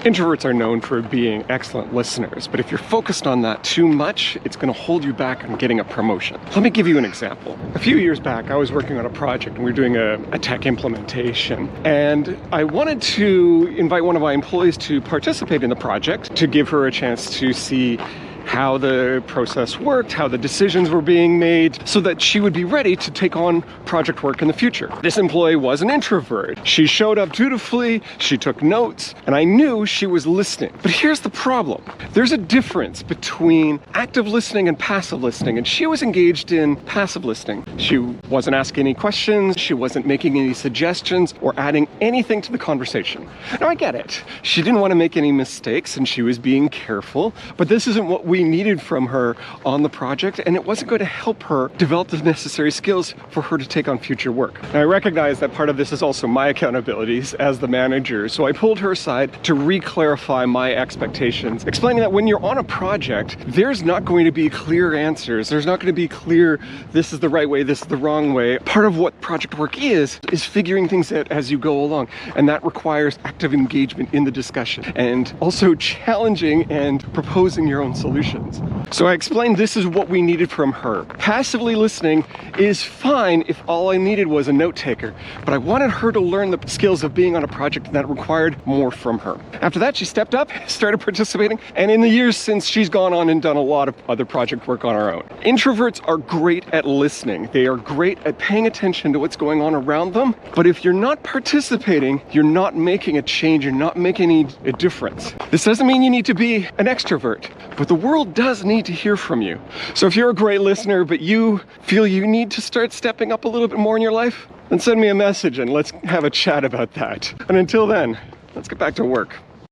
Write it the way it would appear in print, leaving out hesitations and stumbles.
Introverts are known for being excellent listeners, but if you're focused on that too much, it's going to hold you back on getting a promotion. Let me give you an example. A few years back, I was working on a project and we were doing a tech implementation, and I wanted to invite one of my employees to participate in the project to give her a chance to see how the process worked, how the decisions were being made, so that she would be ready to take on project work in the future. This employee was an introvert. She showed up dutifully, she took notes, and I knew she was listening. But here's the problem. There's a difference between active listening and passive listening, and she was engaged in passive listening. She wasn't asking any questions, she wasn't making any suggestions or adding anything to the conversation. Now I get it. She didn't want to make any mistakes and she was being careful, but this isn't what we needed from her on the project, and it wasn't going to help her develop the necessary skills for her to take on future work. Now, I recognize that part of this is also my accountabilities as the manager, so I pulled her aside to re-clarify my expectations, explaining that when you're on a project, there's not going to be clear answers. There's not going to be clear, this is the right way, this is the wrong way. Part of what project work is figuring things out as you go along, and that requires active engagement in the discussion and also challenging and proposing your own solutions. So I explained this is what we needed from her. Passively listening is fine if all I needed was a note taker, but I wanted her to learn the skills of being on a project that required more from her. After that, she stepped up, started participating, and in the years since, she's gone on and done a lot of other project work on her own. Introverts are great at listening. They are great at paying attention to what's going on around them, but if you're not participating, you're not making a change, you're not making a difference. This doesn't mean you need to be an extrovert, but the world does need to hear from you. So if you're a great listener, but you feel you need to start stepping up a little bit more in your life, then send me a message and let's have a chat about that. And until then, let's get back to work.